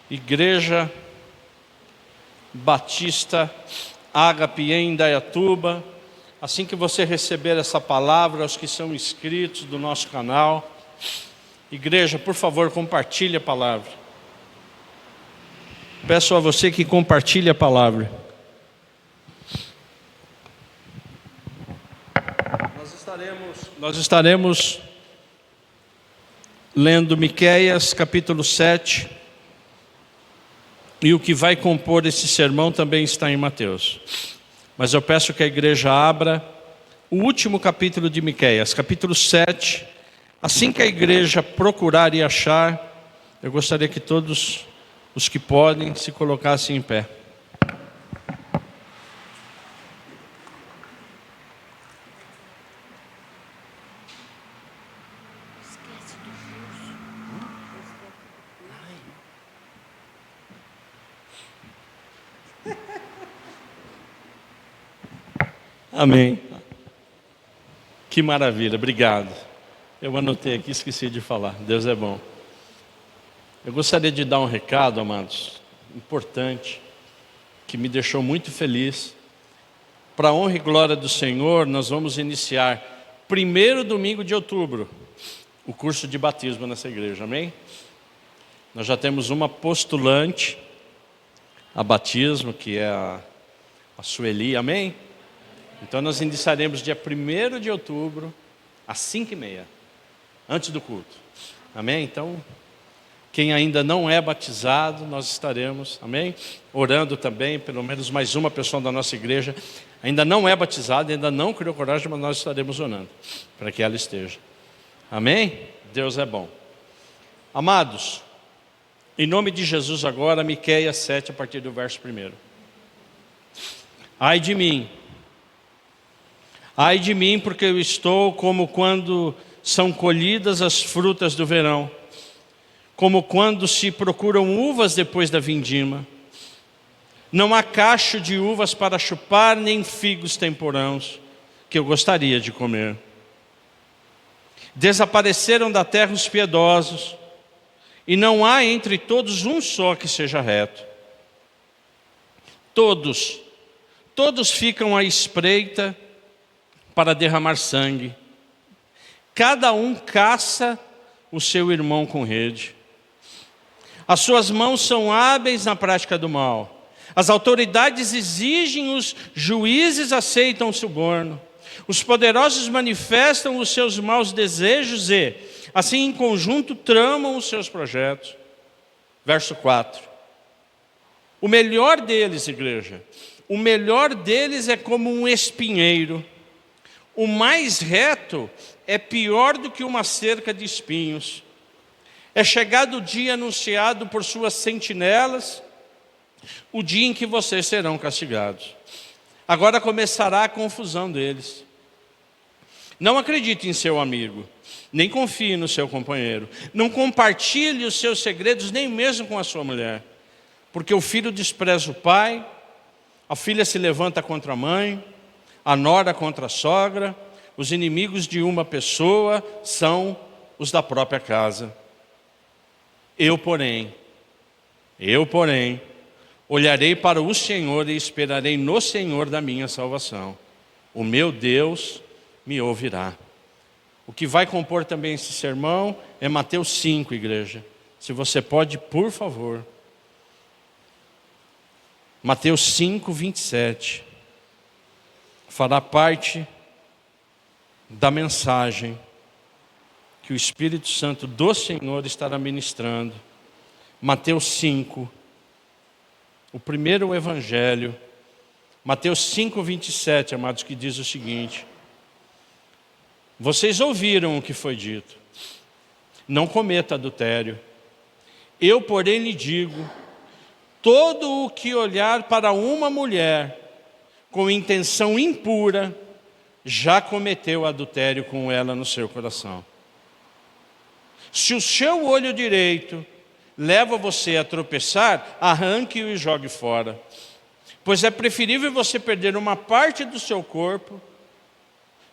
Igreja Batista Ágape em Indaiatuba. Assim que você receber essa palavra, aos que são inscritos do nosso canal, igreja, por favor, compartilhe a palavra. Peço a você que compartilhe a palavra. Nós estaremos lendo Miqueias capítulo 7, e o que vai compor esse sermão também está em Mateus. Mas eu peço que a igreja abra o último capítulo de Miqueias, capítulo 7. Assim que a igreja procurar e achar, eu gostaria que todos os que podem se colocassem em pé. Amém. Que maravilha, obrigado. Eu anotei aqui, esqueci de falar. Deus é bom. Eu gostaria de dar um recado, amados, importante, que me deixou muito feliz. Para a honra e glória do Senhor, nós vamos iniciar, primeiro domingo de outubro, o curso de batismo nessa igreja, amém? Nós já temos uma postulante a batismo, que é a Sueli, amém? Então nós iniciaremos dia 1º de outubro, às 5h30, antes do culto, amém? Então, quem ainda não é batizado, nós estaremos, amém? Orando também, pelo menos mais uma pessoa da nossa igreja ainda não é batizada, ainda não criou coragem, mas nós estaremos orando, para que ela esteja, amém? Deus é bom. Amados, em nome de Jesus agora, Miqueias 7, a partir do verso 1. Ai de mim, porque eu estou como quando são colhidas as frutas do verão, como quando se procuram uvas depois da vindima. Não há cacho de uvas para chupar, nem figos temporãos, que eu gostaria de comer. Desapareceram da terra os piedosos, e não há entre todos um só que seja reto. Todos ficam à espreita para derramar sangue. Cada um caça o seu irmão com rede. As suas mãos são hábeis na prática do mal. As autoridades exigem, os juízes aceitam o suborno. Os poderosos manifestam os seus maus desejos e, assim em conjunto, tramam os seus projetos. Verso 4. O melhor deles, igreja, o melhor deles é como um espinheiro. O mais reto é pior do que uma cerca de espinhos. É chegado o dia anunciado por suas sentinelas, o dia em que vocês serão castigados. Agora começará a confusão deles. Não acredite em seu amigo, nem confie no seu companheiro. Não compartilhe os seus segredos, nem mesmo com a sua mulher. Porque o filho despreza o pai, a filha se levanta contra a mãe, a nora contra a sogra. Os inimigos de uma pessoa são os da própria casa. Eu, porém, olharei para o Senhor e esperarei no Senhor da minha salvação. O meu Deus me ouvirá. O que vai compor também esse sermão é Mateus 5, igreja. Se você pode, por favor. Mateus 5, 27. Fará parte da mensagem que o Espírito Santo do Senhor estará ministrando. Mateus 5, o primeiro evangelho. Mateus 5, 27, amados, que diz o seguinte: vocês ouviram o que foi dito, não cometa adultério. Eu, porém, lhe digo, todo o que olhar para uma mulher com intenção impura, já cometeu adultério com ela no seu coração. Se o seu olho direito leva você a tropeçar, arranque-o e jogue fora. Pois é preferível você perder uma parte do seu corpo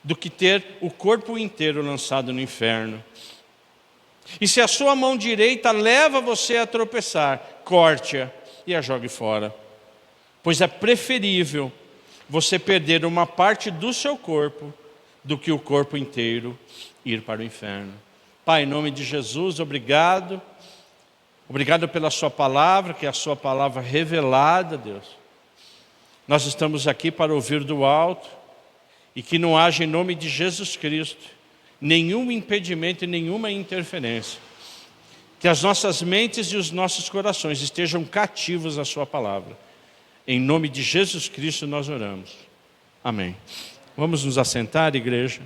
do que ter o corpo inteiro lançado no inferno. E se a sua mão direita leva você a tropeçar, corte-a e a jogue fora. Pois é preferível você perder uma parte do seu corpo do que o corpo inteiro ir para o inferno. Pai, em nome de Jesus, obrigado. Obrigado pela sua palavra, que é a sua palavra revelada, Deus. Nós estamos aqui para ouvir do alto e que não haja, em nome de Jesus Cristo, nenhum impedimento e nenhuma interferência. Que as nossas mentes e os nossos corações estejam cativos à sua palavra. Em nome de Jesus Cristo nós oramos. Amém. Vamos nos assentar, igreja.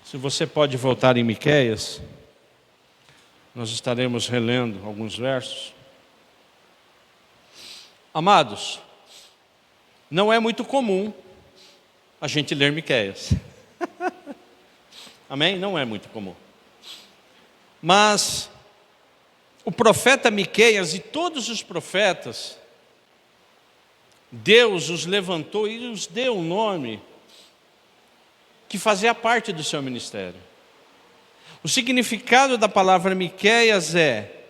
Se você pode voltar em Miqueias, nós estaremos relendo alguns versos. Amados, não é muito comum a gente ler Miqueias. Amém? Não é muito comum. Mas o profeta Miqueias e todos os profetas, Deus os levantou e os deu um nome que fazia parte do seu ministério. O significado da palavra Miqueias é: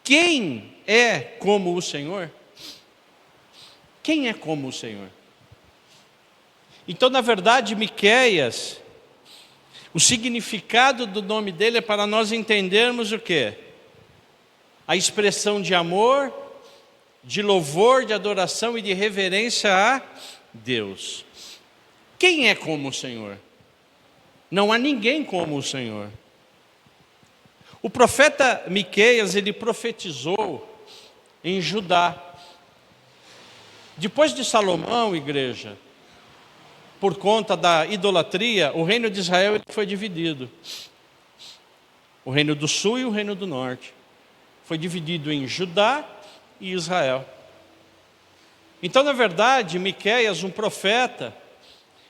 quem é como o Senhor? Quem é como o Senhor? Então, na verdade, Miqueias, o significado do nome dele é para nós entendermos o quê? A expressão de amor, de louvor, de adoração e de reverência a Deus. Quem é como o Senhor? Não há ninguém como o Senhor. O profeta Miqueias, ele profetizou em Judá. Depois de Salomão, igreja, por conta da idolatria, o reino de Israel foi dividido. O reino do sul e o reino do norte. Foi dividido em Judá e Israel. Então, na verdade, Miqueias, um profeta,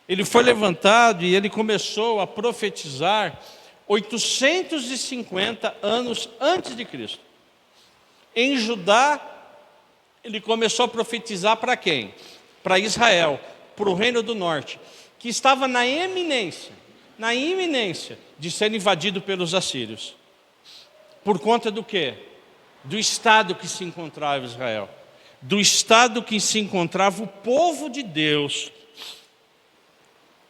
ele foi levantado e ele começou a profetizar 850 anos antes de Cristo. Em Judá, ele começou a profetizar para quem? Para Israel, para o reino do norte, que estava na iminência de ser invadido pelos assírios. Por conta do quê? Do estado que se encontrava Israel, do estado que se encontrava o povo de Deus.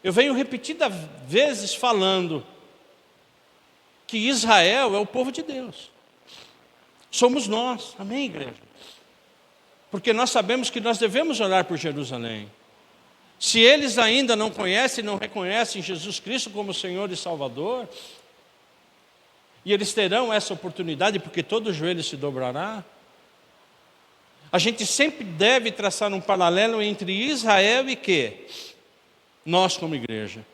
Eu venho repetidas vezes falando que Israel é o povo de Deus. Somos nós, amém, igreja? Porque nós sabemos que nós devemos orar por Jerusalém. Se eles ainda não conhecem, não reconhecem Jesus Cristo como Senhor e Salvador, e eles terão essa oportunidade, porque todo joelho se dobrará, a gente sempre deve traçar um paralelo entre Israel e quê? Nós como igreja.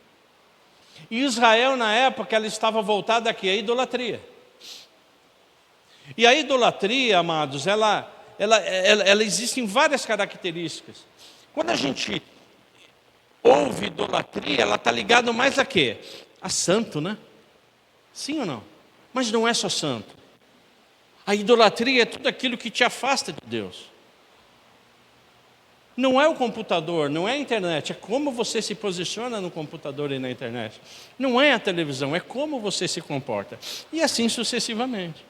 E Israel, na época, ela estava voltada aqui à idolatria. E a idolatria, amados, ela existe em várias características. Quando a gente ouve idolatria, ela está ligada mais a quê? A santo, né? Sim ou não? Mas não é só santo. A idolatria é tudo aquilo que te afasta de Deus. Não é o computador, não é a internet, é como você se posiciona no computador e na internet. Não é a televisão, é como você se comporta. E assim sucessivamente.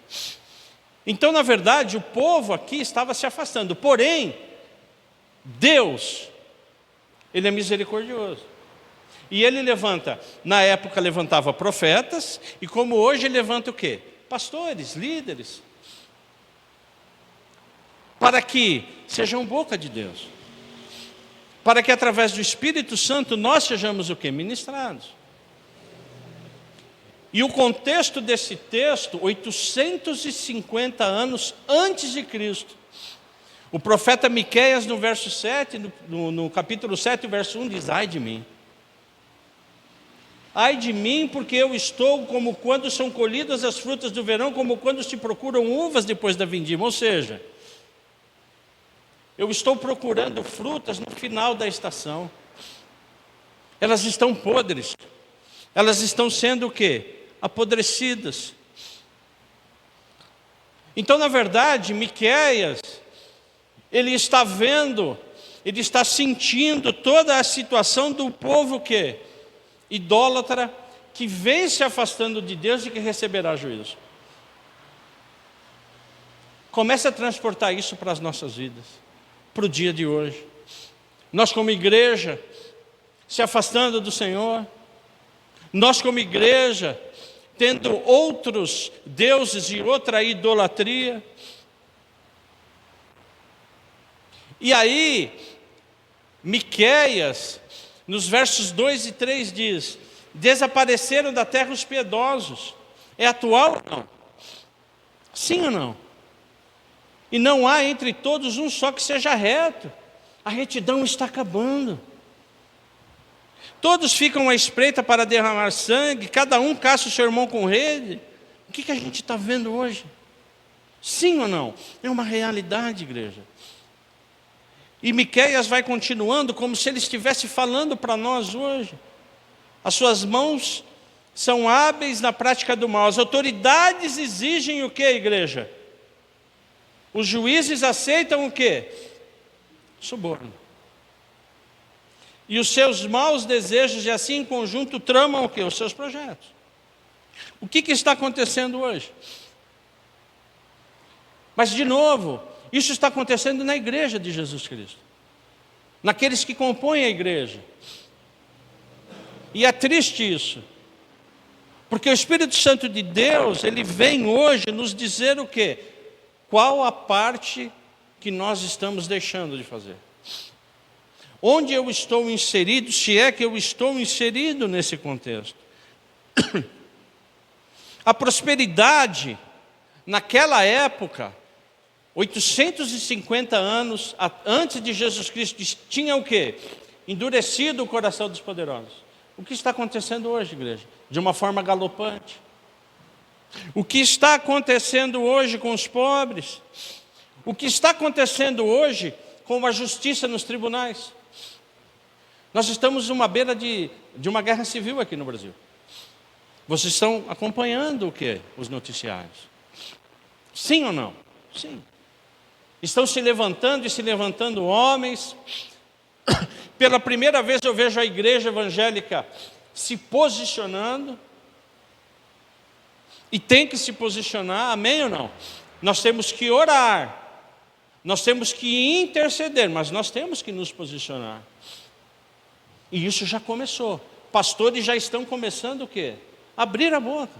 Então, na verdade, o povo aqui estava se afastando. Porém, Deus, Ele é misericordioso. E Ele levanta, na época levantava profetas, e como hoje Ele levanta o quê? Pastores, líderes. Para que sejam boca de Deus. Para que através do Espírito Santo nós sejamos o quê? Ministrados. E o contexto desse texto, 850 anos antes de Cristo. O profeta Miqueias, no verso 7, no capítulo 7, verso 1, diz: ai de mim. Ai de mim, porque eu estou como quando são colhidas as frutas do verão, como quando se procuram uvas depois da vindima. Ou seja, eu estou procurando frutas no final da estação. Elas estão podres. Elas estão sendo o quê? Apodrecidas. Então, na verdade, Miqueias, ele está vendo ele está sentindo toda a situação do povo que idólatra, que vem se afastando de Deus e que receberá juízo. Comece a transportar isso para as nossas vidas, para o dia de hoje. Nós como igreja, se afastando do Senhor, nós como igreja, tendo outros deuses e outra idolatria. E aí, Miqueias, nos versos 2 e 3 diz: desapareceram da terra os piedosos. É atual ou não? Sim ou não? E não há entre todos um só que seja reto. A retidão está acabando. Todos ficam à espreita para derramar sangue, cada um caça o seu irmão com rede. O que a gente está vendo hoje? Sim ou não? É uma realidade, igreja. E Miqueias vai continuando como se ele estivesse falando para nós hoje. As suas mãos são hábeis na prática do mal. As autoridades exigem o que, igreja? Os juízes aceitam o que? Suborno. E os seus maus desejos, e assim em conjunto, tramam o quê? Os seus projetos. O que está acontecendo hoje? Mas, de novo, isso está acontecendo na igreja de Jesus Cristo. Naqueles que compõem a igreja. E é triste isso. Porque o Espírito Santo de Deus, ele vem hoje nos dizer o quê? Qual a parte que nós estamos deixando de fazer? Onde eu estou inserido, se é que eu estou inserido nesse contexto? A prosperidade, naquela época, 850 anos antes de Jesus Cristo, tinha o quê? Endurecido o coração dos poderosos. O que está acontecendo hoje, igreja? De uma forma galopante. O que está acontecendo hoje com os pobres? O que está acontecendo hoje com a justiça nos tribunais? Nós estamos numa beira de uma guerra civil aqui no Brasil. Vocês estão acompanhando o quê? Os noticiários. Sim ou não? Sim. Estão se levantando e se levantando homens. Pela primeira vez eu vejo a igreja evangélica se posicionando. E tem que se posicionar, amém ou não? Nós temos que orar. Nós temos que interceder, mas nós temos que nos posicionar. E isso já começou. Pastores já estão começando o quê? Abrir a boca.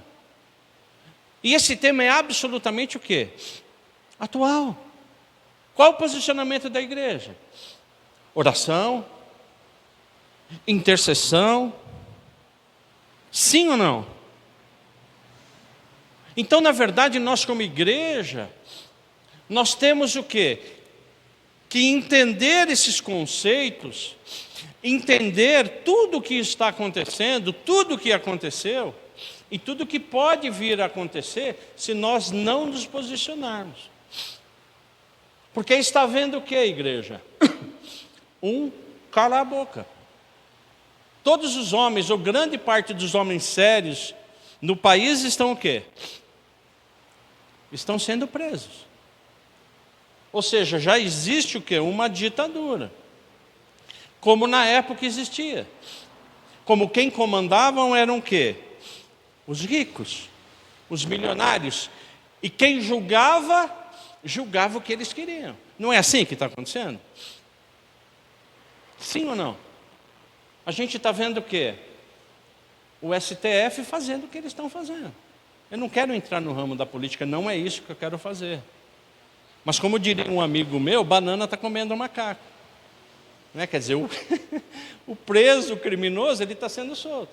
E esse tema é absolutamente o quê? Atual. Qual o posicionamento da igreja? Oração, intercessão, sim ou não? Então, na verdade, nós como igreja, nós temos o quê? Que entender esses conceitos, entender tudo o que está acontecendo, tudo o que aconteceu, e tudo o que pode vir a acontecer, se nós não nos posicionarmos. Porque está vendo o que, igreja? Cala a boca. Todos os homens, ou grande parte dos homens sérios, no país estão o quê? Estão sendo presos. Ou seja, já existe o quê? Uma ditadura. Como na época existia. Como quem comandavam eram o quê? Os ricos, os milionários. E quem julgava, julgava o que eles queriam. Não é assim que está acontecendo? Sim ou não? A gente está vendo o quê? O STF fazendo o que eles estão fazendo. Eu não quero entrar no ramo da política, não é isso que eu quero fazer. Mas como diria um amigo meu, banana está comendo macaco. Né? Quer dizer, o preso, o criminoso, ele está sendo solto.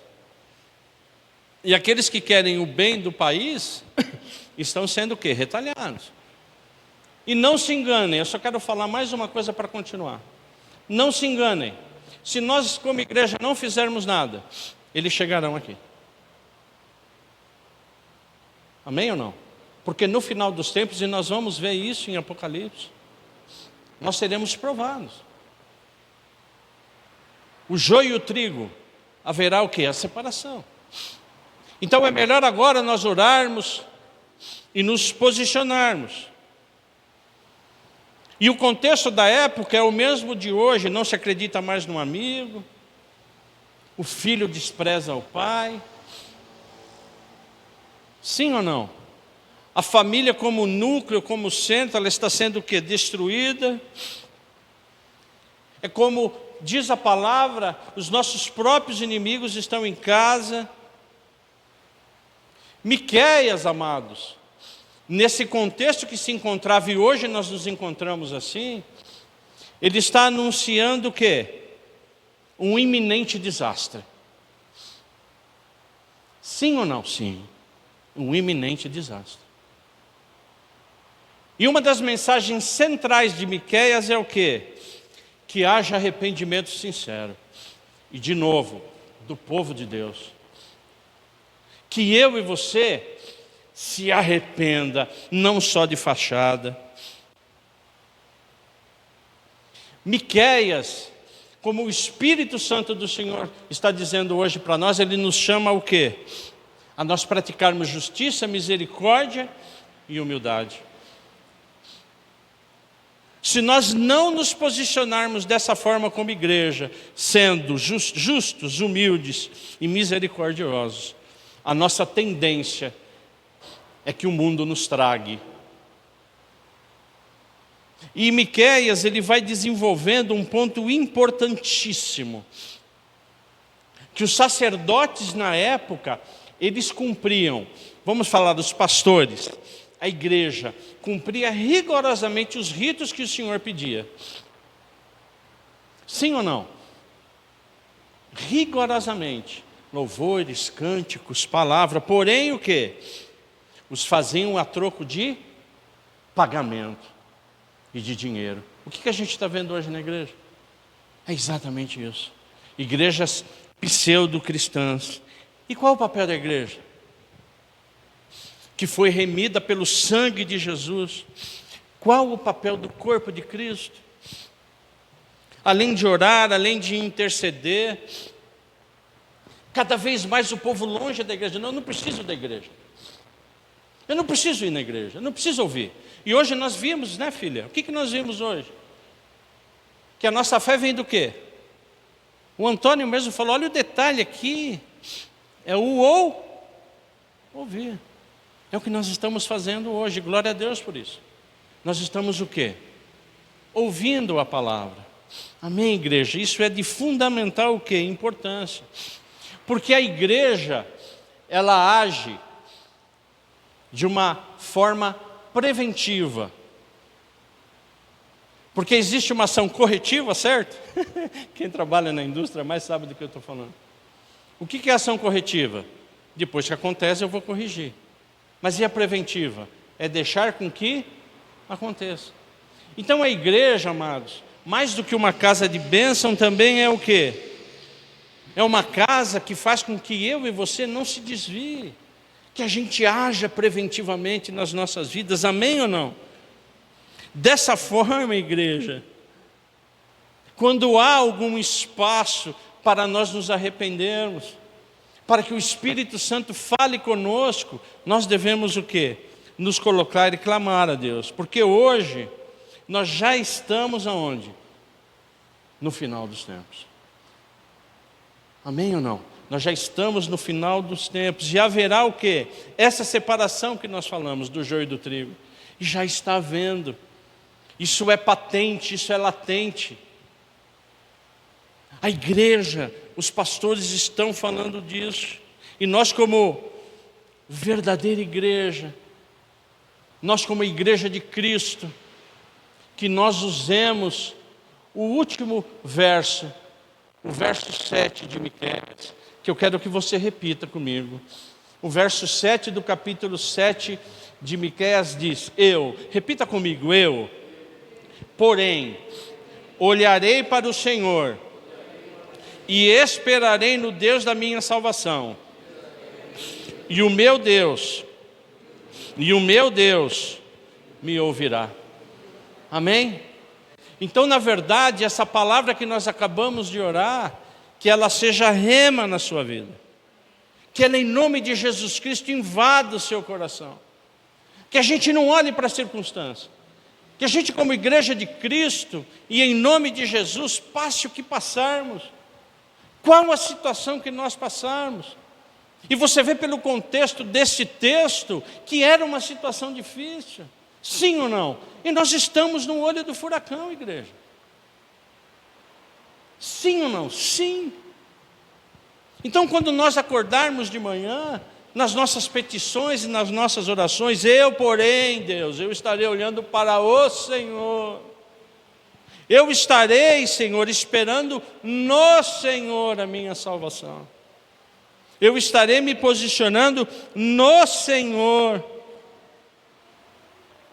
E aqueles que querem o bem do país, estão sendo o quê? Retalhados. E não se enganem, eu só quero falar mais uma coisa para continuar. Não se enganem. Se nós como igreja não fizermos nada, eles chegarão aqui. Amém ou não? Porque no final dos tempos, e nós vamos ver isso em Apocalipse, nós seremos provados. O joio e o trigo, haverá o quê? A separação. Então é melhor agora nós orarmos e nos posicionarmos. E o contexto da época é o mesmo de hoje, não se acredita mais no amigo, o filho despreza o pai. Sim ou não? A família como núcleo, como centro, ela está sendo o quê? Destruída. É como diz a palavra, os nossos próprios inimigos estão em casa. Miqueias, amados, nesse contexto que se encontrava, e hoje nós nos encontramos assim, ele está anunciando o quê? Um iminente desastre. Sim ou não? Sim. Um iminente desastre. E uma das mensagens centrais de Miqueias é o quê? Que haja arrependimento sincero. E de novo, do povo de Deus. Que eu e você se arrependa, não só de fachada. Miqueias, como o Espírito Santo do Senhor está dizendo hoje para nós, ele nos chama ao quê? A nós praticarmos justiça, misericórdia e humildade. Se nós não nos posicionarmos dessa forma como igreja, sendo justos, humildes e misericordiosos, a nossa tendência é que o mundo nos trague. E Miqueias, ele vai desenvolvendo um ponto importantíssimo, que os sacerdotes na época, eles cumpriam, vamos falar dos pastores, a igreja cumpria rigorosamente os ritos que o Senhor pedia. Sim ou não? Rigorosamente. Louvores, cânticos, palavra. Porém, o quê? Os faziam a troco de pagamento e de dinheiro. O que a gente está vendo hoje na igreja? É exatamente isso. Igrejas pseudo-cristãs. E qual é o papel da igreja? Que foi remida pelo sangue de Jesus. Qual o papel do corpo de Cristo? Além de orar, além de interceder, cada vez mais o povo longe da igreja. Não, eu não preciso da igreja. Eu não preciso ir na igreja, eu não preciso ouvir. E hoje nós vimos, né, filha? O que nós vimos hoje? Que a nossa fé vem do quê? O Antônio mesmo falou, olha o detalhe aqui, é o ouvir. É o que nós estamos fazendo hoje, glória a Deus por isso. Nós estamos o quê? Ouvindo a palavra. Amém, igreja? Isso é de fundamental o quê? Importância. Porque a igreja, ela age de uma forma preventiva. Porque existe uma ação corretiva, certo? Quem trabalha na indústria mais sabe do que eu estou falando. O que é ação corretiva? Depois que acontece, eu vou corrigir. Mas e a preventiva? É deixar com que aconteça. Então a igreja, amados, mais do que uma casa de bênção, também é o quê? É uma casa que faz com que eu e você não se desvie. Que a gente haja preventivamente nas nossas vidas, amém ou não? Dessa forma, igreja, quando há algum espaço para nós nos arrependermos, para que o Espírito Santo fale conosco, nós devemos o quê? Nos colocar e clamar a Deus, porque hoje nós já estamos aonde? No final dos tempos. Amém ou não? Nós já estamos no final dos tempos, e haverá o quê? Essa separação que nós falamos do joio e do trigo, e já está havendo. Isso é patente, isso é latente. A igreja, os pastores estão falando disso. E nós como verdadeira igreja, nós como igreja de Cristo, que nós usemos o último verso, o verso 7 de Miqueias, que eu quero que você repita comigo. O verso 7 do capítulo 7 de Miqueias diz, repita comigo, porém, olharei para o Senhor, e esperarei no Deus da minha salvação. E o meu Deus me ouvirá. Amém? Então, na verdade, essa palavra que nós acabamos de orar, que ela seja rema na sua vida. Que ela, em nome de Jesus Cristo, invada o seu coração. Que a gente não olhe para a circunstância. Que a gente, como igreja de Cristo, e em nome de Jesus, passe o que passarmos. Qual a situação que nós passarmos? E você vê pelo contexto desse texto, que era uma situação difícil. Sim ou não? E nós estamos no olho do furacão, igreja. Sim ou não? Sim. Então, quando nós acordarmos de manhã, nas nossas petições e nas nossas orações, porém, Deus, eu estarei olhando para o Senhor. Eu estarei, Senhor, esperando no Senhor a minha salvação. Eu estarei me posicionando no Senhor.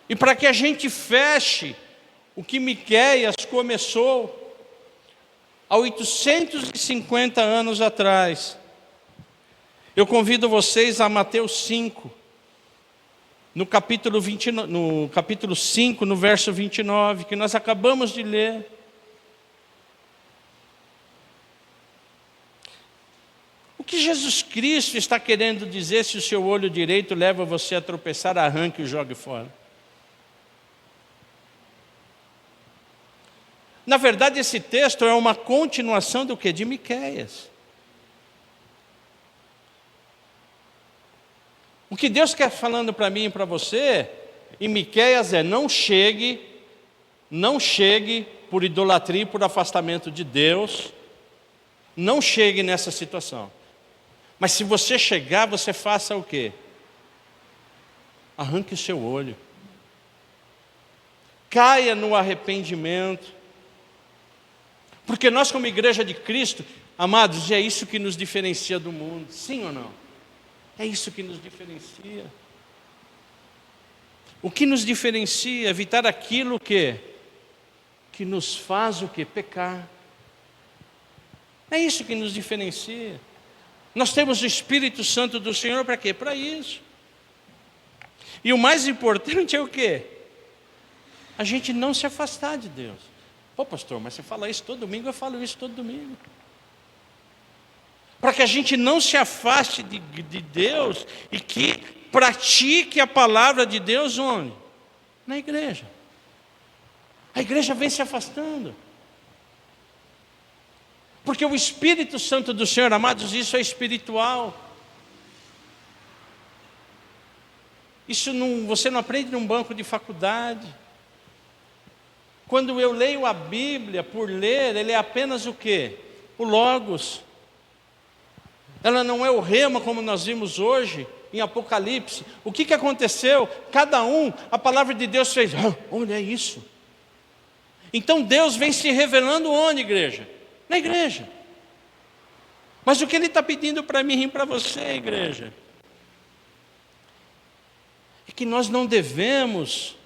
E para que a gente feche o que Miqueias começou há 850 anos atrás, eu convido vocês a Mateus 5, no capítulo 5, no verso 29, que nós acabamos de ler. O que Jesus Cristo está querendo dizer se o seu olho direito leva você a tropeçar, arranque e o jogue fora? Na verdade, esse texto é uma continuação do que? De Miqueias. O que Deus quer falando para mim e para você, em Miqueias é: não chegue por idolatria e por afastamento de Deus, não chegue nessa situação. Mas se você chegar, você faça o quê? Arranque o seu olho. Caia no arrependimento. Porque nós, como igreja de Cristo, amados, é isso que nos diferencia do mundo. Sim ou não? É isso que nos diferencia. O que nos diferencia? Evitar aquilo que nos faz o quê? Pecar. É isso que nos diferencia. Nós temos o Espírito Santo do Senhor para quê? Para isso. E o mais importante é o quê? A gente não se afastar de Deus. Pô, pastor, mas você fala isso todo domingo? Eu falo isso todo domingo. Para que a gente não se afaste de Deus e que pratique a palavra de Deus onde? Na igreja. A igreja vem se afastando. Porque o Espírito Santo do Senhor, amados, isso é espiritual. Isso você não aprende num banco de faculdade. Quando eu leio a Bíblia por ler, ele é apenas o quê? O Logos. Ela não é o rema como nós vimos hoje em Apocalipse. O que aconteceu? A palavra de Deus fez, onde é isso? Então Deus vem se revelando onde, igreja? Na igreja. Mas o que Ele está pedindo para mim e para você, igreja? É que nós não devemos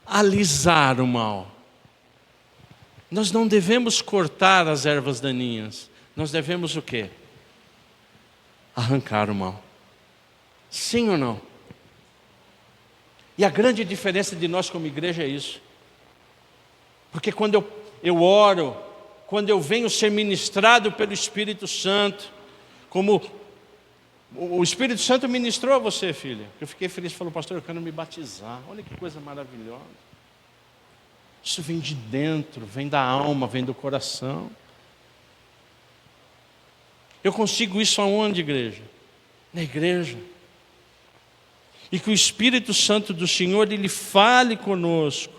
alisar o mal. Nós não devemos cortar as ervas daninhas. Nós devemos o quê? Arrancar o mal. Sim ou não? E a grande diferença de nós como igreja é isso. Porque quando eu oro, quando eu venho ser ministrado pelo Espírito Santo, como o Espírito Santo ministrou a você, filha. Eu fiquei feliz, falou, pastor, eu quero me batizar. Olha que coisa maravilhosa. Isso vem de dentro, vem da alma, vem do coração. Eu consigo isso aonde, igreja? Na igreja. E que o Espírito Santo do Senhor, Ele fale conosco.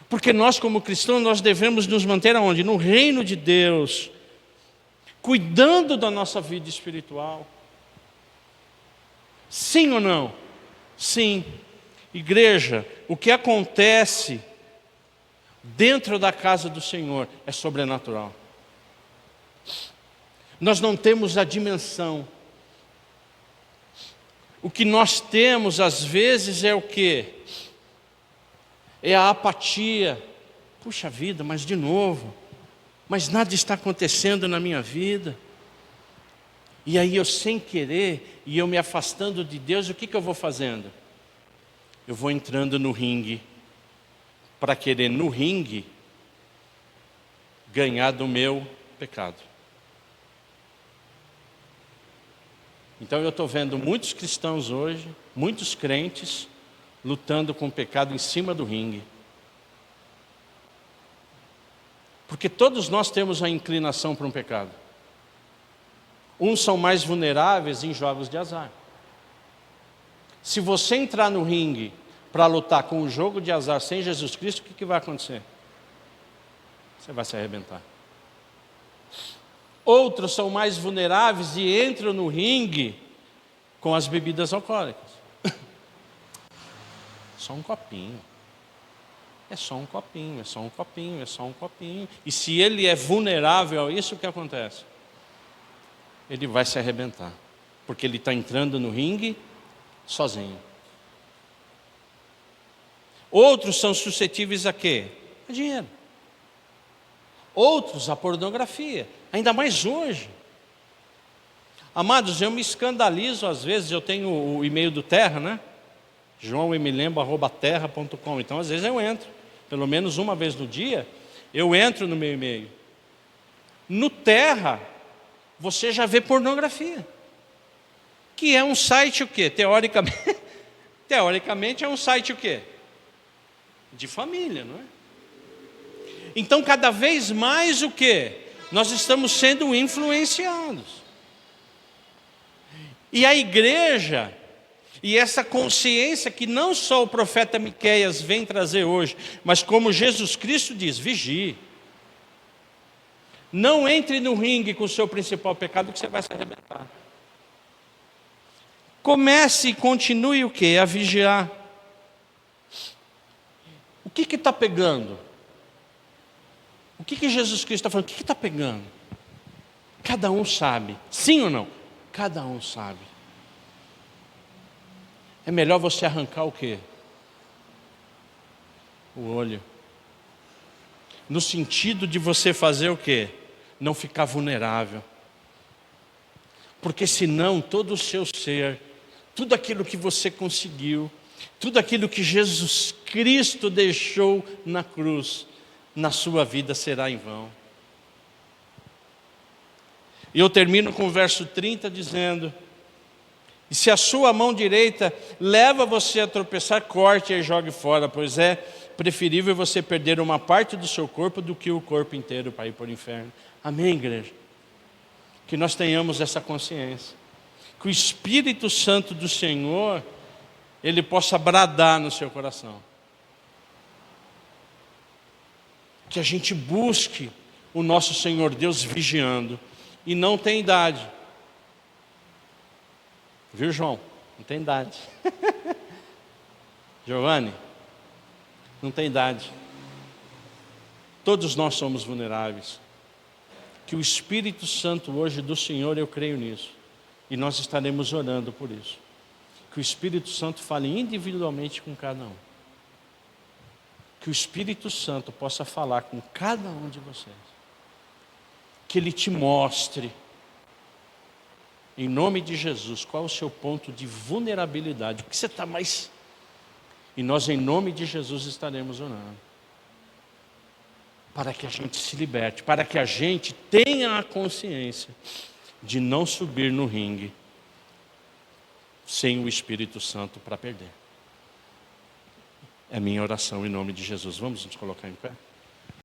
Porque nós, como cristãos, nós devemos nos manter aonde? No reino de Deus. Cuidando da nossa vida espiritual. Sim ou não? Sim. Igreja, o que acontece dentro da casa do Senhor é sobrenatural. Nós não temos a dimensão. O que nós temos às vezes é o quê? É a apatia. Puxa vida, mas de novo, mas nada está acontecendo na minha vida. E aí eu sem querer, e eu me afastando de Deus, o que eu vou fazendo? Eu vou entrando no ringue, para querer no ringue, ganhar do meu pecado. Então eu estou vendo muitos cristãos hoje, muitos crentes, lutando com o pecado em cima do ringue. Porque todos nós temos a inclinação para um pecado. Uns são mais vulneráveis em jogos de azar. Se você entrar no ringue para lutar com um jogo de azar sem Jesus Cristo, o que vai acontecer? Você vai se arrebentar. Outros são mais vulneráveis e entram no ringue com as bebidas alcoólicas. Só um copinho. É só um copinho, é só um copinho, é só um copinho. E se ele é vulnerável a isso, o que acontece? Ele vai se arrebentar. Porque ele está entrando no ringue sozinho. Outros são suscetíveis a quê? A dinheiro. Outros a pornografia. Ainda mais hoje. Amados, eu me escandalizo às vezes. Eu tenho o e-mail do Terra, né? joaoemilembo@terra.com. Então às vezes eu entro. Pelo menos uma vez no dia, eu entro no meu e-mail. No Terra, você já vê pornografia. Que é um site o quê? Teoricamente é um site o quê? De família, não é? Então cada vez mais o quê? Nós estamos sendo influenciados. E a igreja, e essa consciência que não só o profeta Miqueias vem trazer hoje, mas como Jesus Cristo diz, vigie. Não entre no ringue com o seu principal pecado que você vai se arrebentar. Comece e continue o quê? A vigiar. O que está pegando? O que Jesus Cristo está falando? O que está pegando? Cada um sabe. Sim ou não? Cada um sabe. É melhor você arrancar o quê? O olho. No sentido de você fazer o quê? Não ficar vulnerável. Porque senão todo o seu ser, tudo aquilo que você conseguiu, tudo aquilo que Jesus Cristo deixou na cruz, na sua vida será em vão. E eu termino com o verso 30 dizendo: e se a sua mão direita leva você a tropeçar, corte e jogue fora, pois é preferível você perder uma parte do seu corpo do que o corpo inteiro para ir para o inferno. Amém, igreja? Que nós tenhamos essa consciência. Que o Espírito Santo do Senhor, ele possa bradar no seu coração. Que a gente busque o nosso Senhor Deus vigiando. E não tem idade. Viu, João? Não tem idade. Giovanni? Não tem idade. Todos nós somos vulneráveis. Que o Espírito Santo hoje do Senhor, eu creio nisso. E nós estaremos orando por isso. Que o Espírito Santo fale individualmente com cada um. Que o Espírito Santo possa falar com cada um de vocês. Que Ele te mostre, em nome de Jesus, qual é o seu ponto de vulnerabilidade. O que você está mais... E nós, em nome de Jesus, estaremos orando. Para que a gente se liberte. Para que a gente tenha a consciência de não subir no ringue sem o Espírito Santo para perder. É a minha oração em nome de Jesus. Vamos nos colocar em pé?